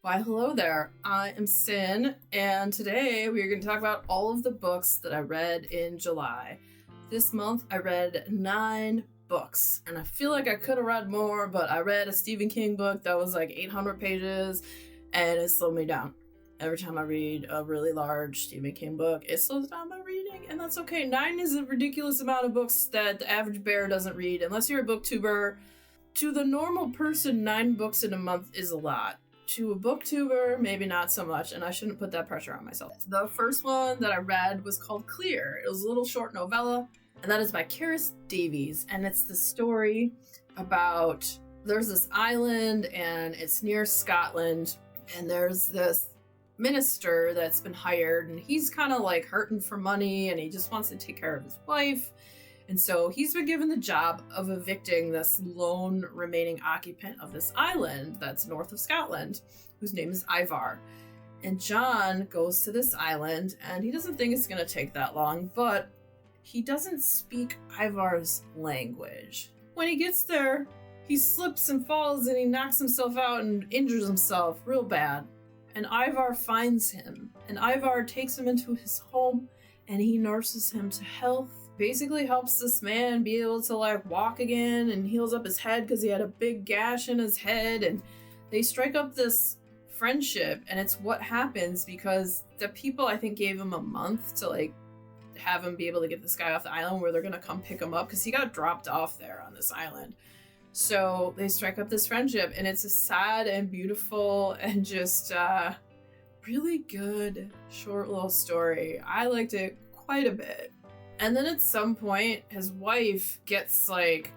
Why, hello there. I am Sin, and today we are going to talk about all of the books that I read in July. This month I read 9 books, and I feel like I could have read more, but I read a Stephen King book that was like 800 pages, and it slowed me down. Every time I read a really large Stephen King book, it slows down my reading, and that's okay. 9 is a ridiculous amount of books that the average bear doesn't read, unless you're a booktuber. To the normal person, 9 books in a month is a lot. To a booktuber, maybe not so much, and I shouldn't put that pressure on myself. The first one that I read was called Clear. It was a little short novella, and that is by Karis Davies, and it's the story about there's this island, and it's near Scotland, and there's this minister that's been hired, and he's kind of like hurting for money, and he just wants to take care of his wife. And so he's been given the job of evicting this lone remaining occupant of this island that's north of Scotland, whose name is Ivar. And John goes to this island, and he doesn't think it's going to take that long, but he doesn't speak Ivar's language. When he gets there, he slips and falls, and he knocks himself out and injures himself real bad. And Ivar finds him, and Ivar takes him into his home, and he nurses him to health. Basically helps this man be able to like walk again, and heals up his head because he had a big gash in his head, and they strike up this friendship. And it's what happens because the people, I think, gave him a month to like have him be able to get this guy off the island, where they're gonna come pick him up because he got dropped off there on this island. So they strike up this friendship, and it's a sad and beautiful and just really good short little story. I liked it quite a bit. And then at some point, his wife gets like,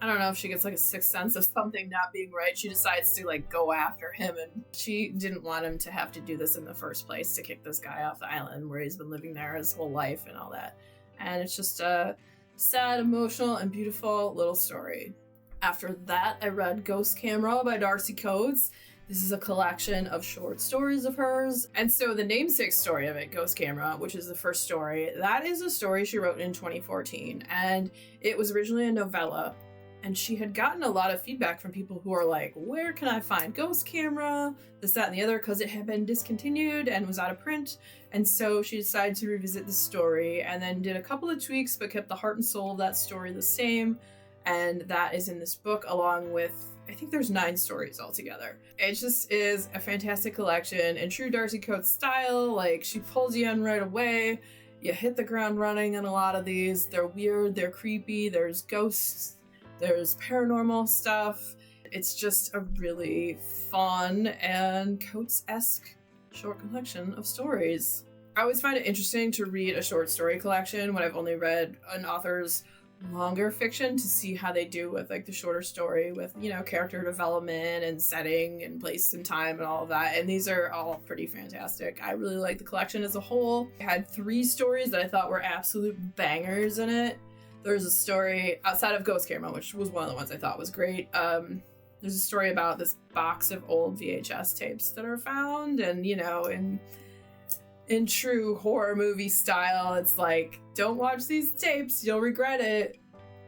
I don't know if she gets like a sixth sense of something not being right. She decides to like go after him, and she didn't want him to have to do this in the first place, to kick this guy off the island where he's been living there his whole life and all that. And it's just a sad, emotional, and beautiful little story. After that, I read Ghost Camera by Darcy Coates. This is a collection of short stories of hers. And so the namesake story of it, Ghost Camera, which is the first story, that is a story she wrote in 2014. And it was originally a novella. And she had gotten a lot of feedback from people who are like, where can I find Ghost Camera? This, that, and the other, because it had been discontinued and was out of print. And so she decided to revisit the story and then did a couple of tweaks, but kept the heart and soul of that story the same. And that is in this book, along with, I think there's 9 stories altogether. It just is a fantastic collection in true Darcy Coates style. Like, she pulls you in right away. You hit the ground running in a lot of these. They're weird, they're creepy, there's ghosts, there's paranormal stuff. It's just a really fun and Coates-esque short collection of stories. I always find it interesting to read a short story collection when I've only read an author's longer fiction, to see how they do with like the shorter story with, you know, character development and setting and place and time and all of that. And these are all pretty fantastic. I really like the collection as a whole. I had 3 stories that I thought were absolute bangers in it. There's a story outside of Ghost Camera, which was one of the ones I thought was great. There's a story about this box of old VHS tapes that are found, and you know, in true horror movie style, it's like, don't watch these tapes, you'll regret it.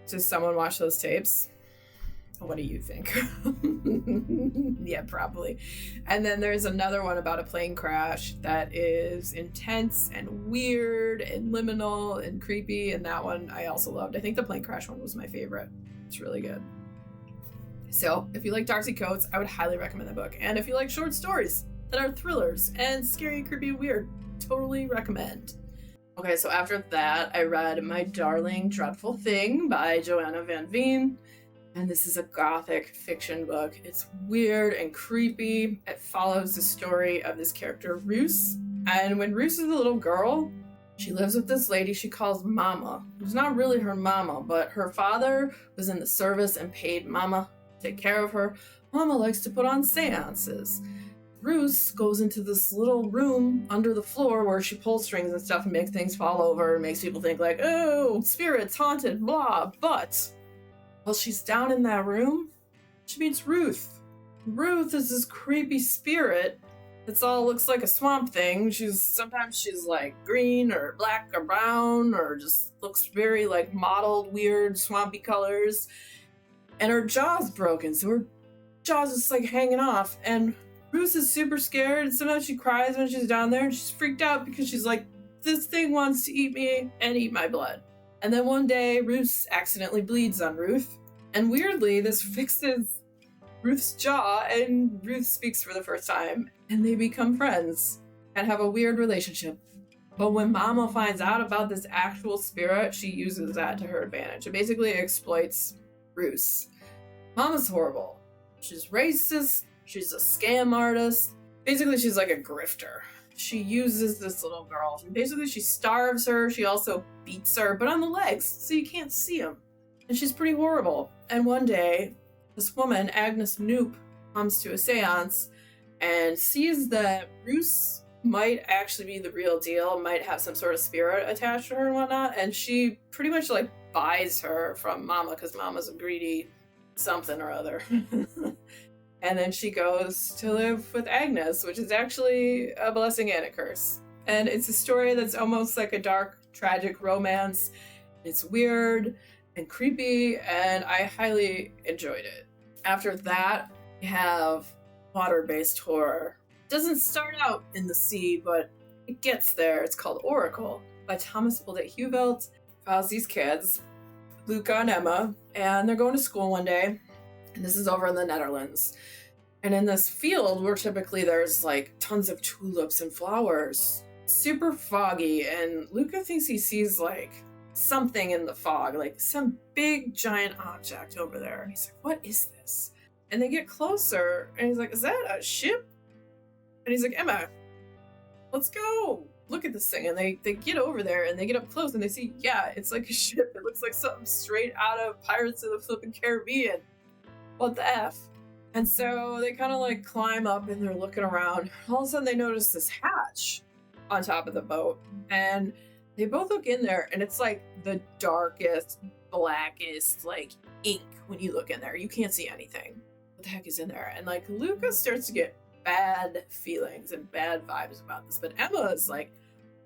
Does someone watch those tapes? What do you think? Yeah, probably. And then there's another one about a plane crash that is intense and weird and liminal and creepy, and that one I also loved. I think the plane crash one was my favorite. It's really good. So if you like Darcy Coates, I would highly recommend the book. And if you like short stories that are thrillers and scary, creepy, weird, totally recommend. Okay, so after that, I read My Darling Dreadful Thing by Joanna Van Veen. And this is a gothic fiction book. It's weird and creepy. It follows the story of this character, Roos. And when Roos is a little girl, she lives with this lady she calls Mama, who's not really her mama, but her father was in the service and paid Mama to take care of her. Mama likes to put on seances. Roos goes into this little room under the floor where she pulls strings and stuff and makes things fall over and makes people think like, oh, spirits, haunted, blah. But while she's down in that room, she meets Ruth. Ruth is this creepy spirit that's all looks like a swamp thing. Sometimes she's like green or black or brown, or just looks very like mottled, weird, swampy colors. And her jaw's broken, so her jaw's just like hanging off. And Ruth is super scared, and sometimes she cries when she's down there, and she's freaked out because she's like, this thing wants to eat me and eat my blood. And then one day, Ruth accidentally bleeds on Ruth, and weirdly, this fixes Ruth's jaw, and Ruth speaks for the first time, and they become friends and have a weird relationship. But when Mama finds out about this actual spirit, she uses that to her advantage. It basically exploits Ruth. Mama's horrible. She's racist. She's a scam artist. Basically, she's like a grifter. She uses this little girl. Basically, she starves her. She also beats her, but on the legs, so you can't see them. And she's pretty horrible. And one day, this woman, Agnes Nook, comes to a seance and sees that Ruth might actually be the real deal, might have some sort of spirit attached to her and whatnot, and she pretty much like buys her from Mama because Mama's a greedy something or other. And then she goes to live with Agnes, which is actually a blessing and a curse. And it's a story that's almost like a dark, tragic romance. It's weird and creepy, and I highly enjoyed it. After that, we have water-based horror. It doesn't start out in the sea, but it gets there. It's called Oracle by Thomas Bullitt Huvelt. Follows these kids, Luca and Emma, and they're going to school one day. And this is over in the Netherlands. And in this field where typically there's like tons of tulips and flowers, super foggy, and Luca thinks he sees like something in the fog, like some big giant object over there. And he's like, what is this? And they get closer, and he's like, is that a ship? And he's like, Emma, let's go look at this thing. And they get over there, and they get up close, and they see, yeah, it's like a ship. It looks like something straight out of Pirates of the flippin' Caribbean. What the F? And so they kind of like climb up, and they're looking around. All of a sudden they notice this hatch on top of the boat, and they both look in there, and it's like the darkest, blackest like ink. When you look in there, you can't see anything. What the heck is in there? And like Luca starts to get bad feelings and bad vibes about this, but Emma is like,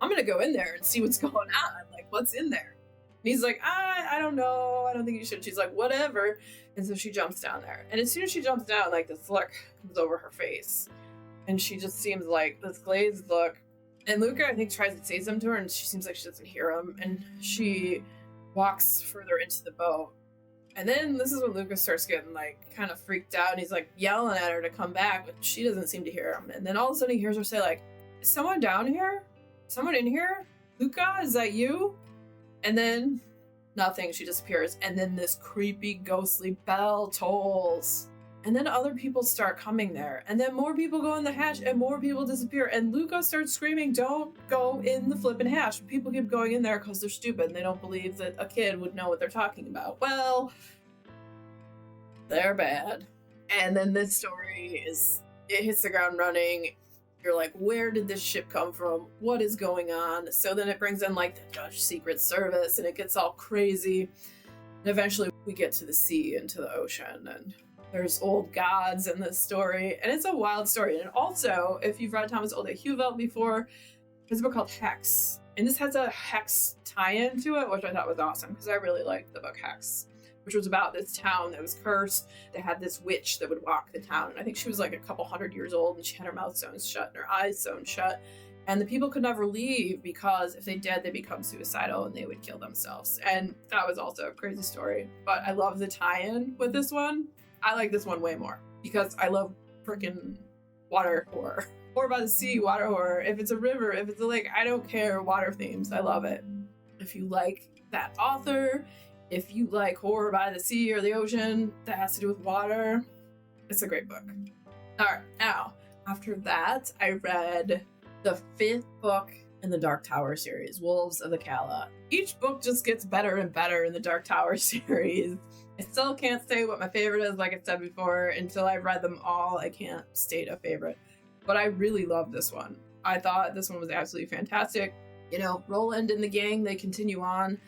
I'm gonna go in there and see what's going on. Like, what's in there? And he's like, I don't know. I don't think you should. She's like, whatever. And so she jumps down there. And as soon as she jumps down, like this look comes over her face. And she just seems like this glazed look. And Luca, I think, tries to say something to her, and she seems like she doesn't hear him. And she walks further into the boat. And then this is when Luca starts getting like kind of freaked out. And he's like yelling at her to come back, but she doesn't seem to hear him. And then all of a sudden he hears her say like, is someone down here? Someone in here? Luca, is that you? And then nothing, she disappears. And then this creepy, ghostly bell tolls. And then other people start coming there. And then more people go in the hatch, and more people disappear. And Luca starts screaming, don't go in the flippin' hatch. People keep going in there because they're stupid and they don't believe that a kid would know what they're talking about. Well, they're bad. And then this story it hits the ground running. You're like, where did this ship come from? What is going on? So then it brings in like the Dutch Secret Service, and it gets all crazy. And eventually we get to the sea and to the ocean, and there's old gods in this story, and it's a wild story. And also, if you've read Thomas Bullitt Huvelt before, there's a book called Hex, and this has a Hex tie-in to it, which I thought was awesome because I really liked the book Hex, which was about this town that was cursed. They had this witch that would walk the town, and I think she was like a couple 100 years old, and she had her mouth sewn shut and her eyes sewn shut, and the people could never leave because if they did, they become suicidal and they would kill themselves. And that was also a crazy story, but I love the tie-in with this one. I like this one way more because I love freaking water horror. Or by the sea, water horror. If it's a river, if it's a lake, I don't care. Water themes, I love it. If you like that author, if you like horror by the sea or the ocean that has to do with water, it's a great book. All right, now, after that, I read the 5th book in the Dark Tower series, Wolves of the Calla. Each book just gets better and better in the Dark Tower series. I still can't say what my favorite is, like I said before. Until I've read them all, I can't state a favorite. But I really love this one. I thought this one was absolutely fantastic. You know, Roland and the gang, they continue on,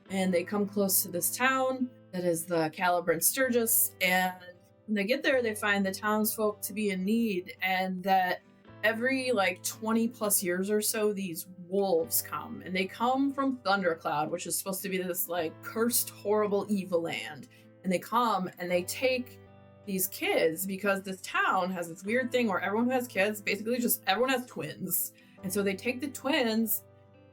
and they come close to this town that is the Calabrian Sturgis. And when they get there, they find the townsfolk to be in need, and that every like 20 plus years or so, these wolves come, and they come from Thundercloud, which is supposed to be this like cursed, horrible, evil land. And they come and they take these kids because this town has this weird thing where everyone who has kids, basically just everyone has twins. And so they take the twins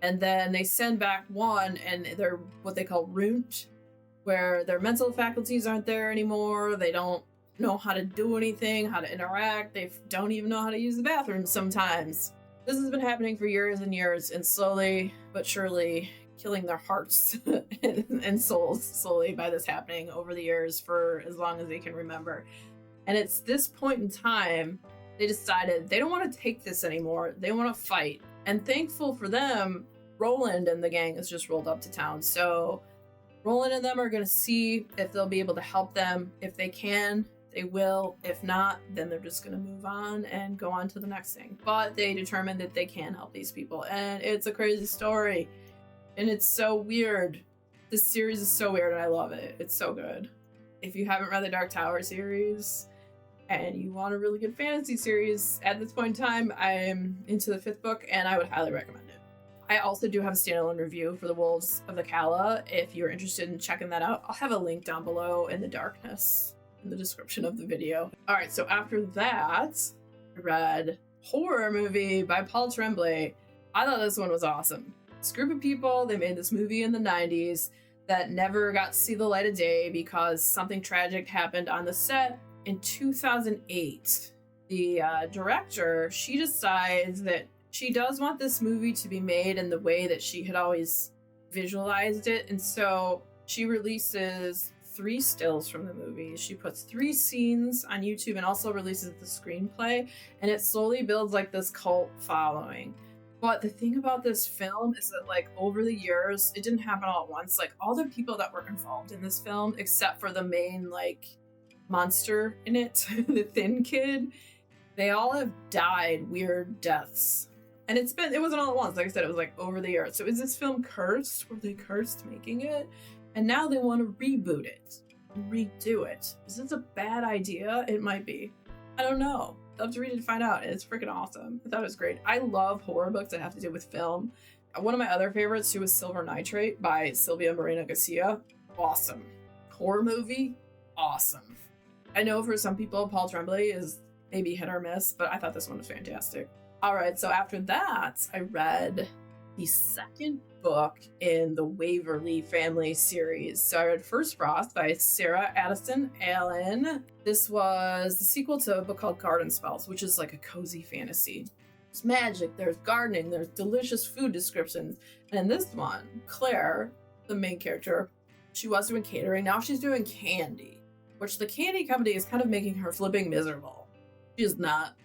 and then they send back one and they're what they call ruined, where their mental faculties aren't there anymore. They don't know how to do anything, how to interact. They don't even know how to use the bathroom sometimes. This has been happening for years and years, and slowly but surely killing their hearts and souls slowly by this happening over the years for as long as they can remember. And it's this point in time, they decided they don't want to take this anymore. They want to fight. And thankful for them, Roland and the gang has just rolled up to town. So Roland and them are going to see if they'll be able to help them. If they can, they will. If not, then they're just going to move on and go on to the next thing. But they determined that they can help these people. And it's a crazy story. And it's so weird. This series is so weird and I love it. It's so good. If you haven't read the Dark Tower series and you want a really good fantasy series, at this point in time, I'm into the 5th book and I would highly recommend it. I also do have a standalone review for The Wolves of the Calla. If you're interested in checking that out, I'll have a link down below in the darkness in the description of the video. All right, so after that, I read Horror Movie by Paul Tremblay. I thought this one was awesome. This group of people, they made this movie in the 90s that never got to see the light of day because something tragic happened on the set in 2008. The director, she decides that she does want this movie to be made in the way that she had always visualized it, and so she releases 3 stills from the movie. She puts 3 scenes on YouTube and also releases the screenplay, and it slowly builds like this cult following. But the thing about this film is that, like, over the years, it didn't happen all at once. Like, all the people that were involved in this film, except for the main, like, monster in it, the thin kid, they all have died weird deaths. And it wasn't all at once. Like I said, it was, like, over the years. So is this film cursed? Were they cursed making it? And now they want to reboot it, redo it. Is this a bad idea? It might be. I don't know. I'll have to read it to find out. It's freaking awesome. I thought it was great. I love horror books that have to do with film. One of my other favorites, too, was Silver Nitrate by Silvia Moreno Garcia. Awesome. Horror movie? Awesome. I know for some people, Paul Tremblay is maybe hit or miss, but I thought this one was fantastic. All right, so after that, I read the 2nd book in the Waverly family series. So I read First Frost by Sarah Addison Allen. This was the sequel to a book called Garden Spells, which is like a cozy fantasy. There's magic, there's gardening, there's delicious food descriptions. And in this one, Claire, the main character, she was doing catering. Now she's doing candy, which the candy company is kind of making her flipping miserable. She is not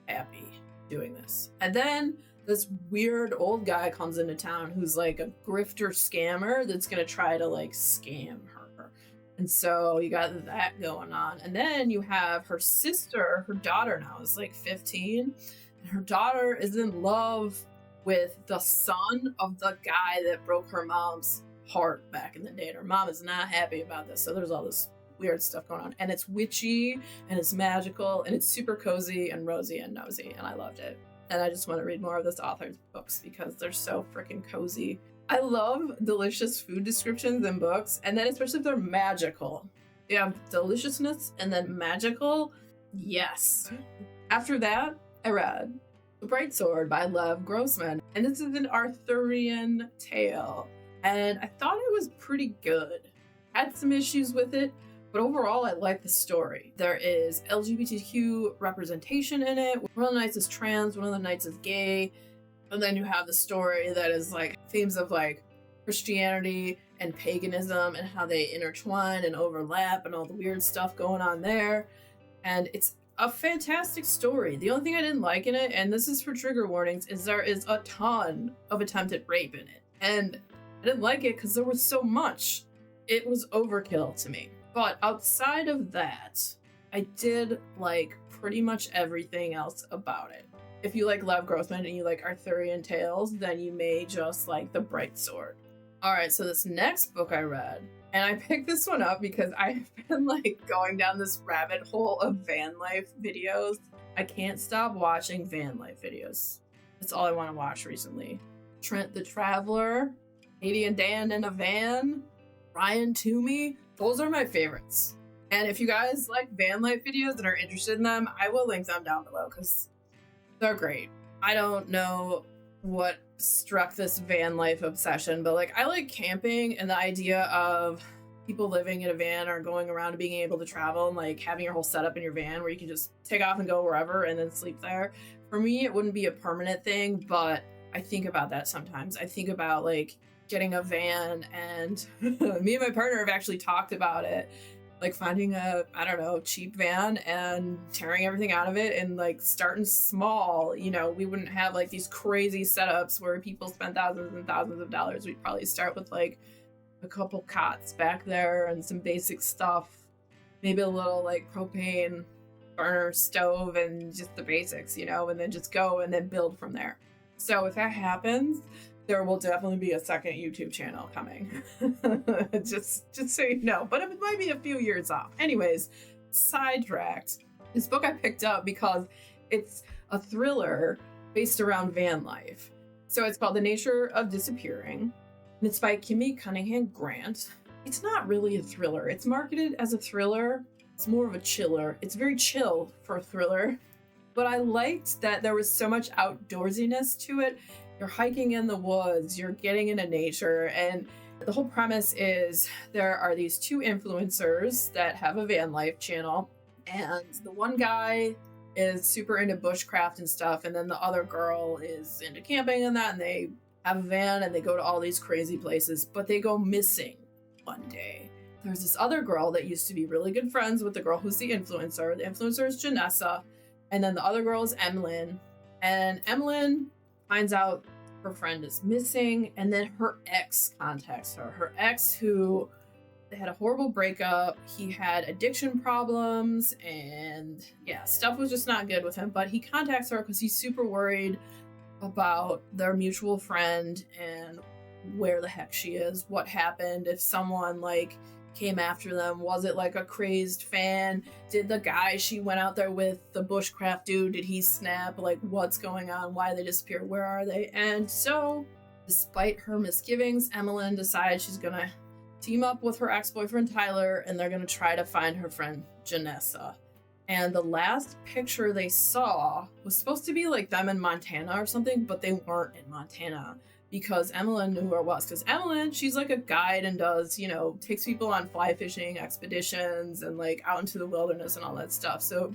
happy doing this. And then this weird old guy comes into town who's like a grifter scammer that's gonna try to like scam her. And so you got that going on. And then you have her sister, her daughter now is like 15, and her daughter is in love with the son of the guy that broke her mom's heart back in the day. And her mom is not happy about this. So there's all this weird stuff going on. And it's witchy and it's magical and it's super cozy and rosy and nosy. And I loved it. And I just want to read more of this author's books because they're so freaking cozy. I love delicious food descriptions in books, and then especially if they're magical. You have deliciousness and then magical. Yes. After that, I read The Bright Sword by Lev Grossman. And this is an Arthurian tale. And I thought it was pretty good. Had some issues with it, but overall, I like the story. There is LGBTQ representation in it. One of the knights is trans, one of the knights is gay. And then you have the story that is like themes of like Christianity and paganism and how they intertwine and overlap and all the weird stuff going on there. And it's a fantastic story. The only thing I didn't like in it, and this is for trigger warnings, is there is a ton of attempted rape in it. And I didn't like it because there was so much. It was overkill to me. But outside of that, I did like pretty much everything else about it. If you like Lev Grossman and you like Arthurian tales, then you may just like The Bright Sword. All right, so this next book I read, and I picked this one up because I've been like going down this rabbit hole of van life videos. I can't stop watching van life videos. That's all I want to watch recently. Trent the Traveler, Katie and Dan in a Van, Ryan Toomey. Those are my favorites. And if you guys like van life videos and are interested in them, I will link them down below because they're great. I don't know what struck this van life obsession, but like I like camping and the idea of people living in a van or going around and being able to travel and like having your whole setup in your van where you can just take off and go wherever and then sleep there. For me, it wouldn't be a permanent thing, but I think about that sometimes. I think about like getting a van, and me and my partner have actually talked about it, like finding a, I don't know, cheap van and tearing everything out of it and like starting small. You know, we wouldn't have like these crazy setups where people spend thousands and thousands of dollars. We'd probably start with like a couple cots back there and some basic stuff, maybe a little like propane burner stove and just the basics, you know, and then just go and then build from there. So if that happens, there will definitely be a second YouTube channel coming. just so you know, but it might be a few years off. Anyways, sidetracked. This book I picked up because it's a thriller based around van life. So it's called The Nature of Disappearing. And it's by Kimmy Cunningham Grant. It's not really a thriller. It's marketed as a thriller. It's more of a chiller. It's very chill for a thriller. But I liked that there was so much outdoorsiness to it. You're hiking in the woods, you're getting into nature, and the whole premise is there are these two influencers that have a van life channel, and the one guy is super into bushcraft and stuff, and then the other girl is into camping and that, and they have a van and they go to all these crazy places, but they go missing one day. There's this other girl that used to be really good friends with the girl who's the influencer. The influencer is Janessa, and then the other girl is Emlyn, and Emlyn finds out her friend is missing, and then her ex contacts her. Her ex, who they had a horrible breakup, he had addiction problems, and yeah, stuff was just not good with him, but he contacts her because he's super worried about their mutual friend and where the heck she is, what happened, if someone like came after them, was it like a crazed fan, did the guy she went out there with, the bushcraft dude, did he snap, like what's going on, why did they disappear, where are they? And so despite her misgivings, Emlyn decides she's gonna team up with her ex-boyfriend Tyler, and they're gonna try to find her friend Janessa. And the last picture they saw was supposed to be like them in Montana or something, but they weren't in Montana because Emlyn knew where it was. Because Emlyn, she's like a guide and does, you know, takes people on fly fishing expeditions and like out into the wilderness and all that stuff. So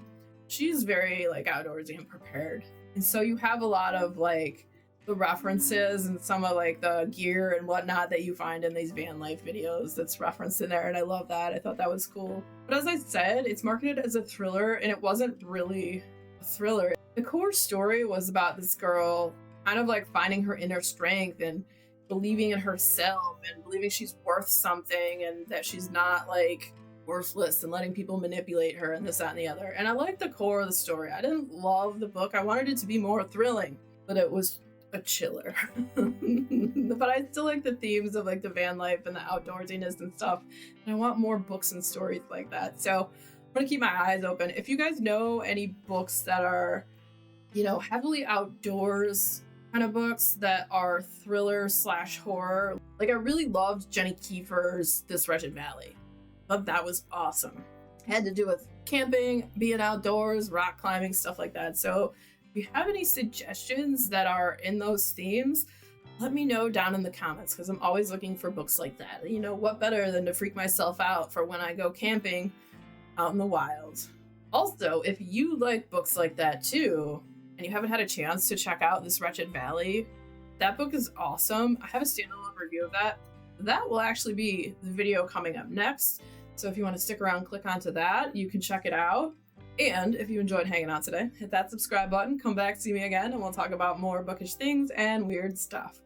she's very like outdoorsy and prepared. And so you have a lot of like the references and some of like the gear and whatnot that you find in these van life videos that's referenced in there, and I love that. I thought that was cool. But as I said, it's marketed as a thriller, and it wasn't really a thriller. The core story was about this girl kind of like finding her inner strength and believing in herself and believing she's worth something and that she's not like worthless and letting people manipulate her and this, that, and the other. And I like the core of the story. I didn't love the book. I wanted it to be more thrilling, but it was a chiller. But I still like the themes of like the van life and the outdoorsiness and stuff, and I want more books and stories like that. So I'm gonna keep my eyes open. If you guys know any books that are, you know, heavily outdoors kind of books that are thriller / horror, like I really loved Jenny Kiefer's This Wretched Valley. Thought that was awesome. Had to do with camping, being outdoors, rock climbing, stuff like that. So if you have any suggestions that are in those themes, let me know down in the comments, because I'm always looking for books like that. You know, what better than to freak myself out for when I go camping out in the wild. Also, if you like books like that too, and you haven't had a chance to check out This Wretched Valley, that book is awesome. I have a standalone review of that. That will actually be the video coming up next. So if you want to stick around, click onto that. You can check it out. And if you enjoyed hanging out today, hit that subscribe button, come back, see me again, and we'll talk about more bookish things and weird stuff.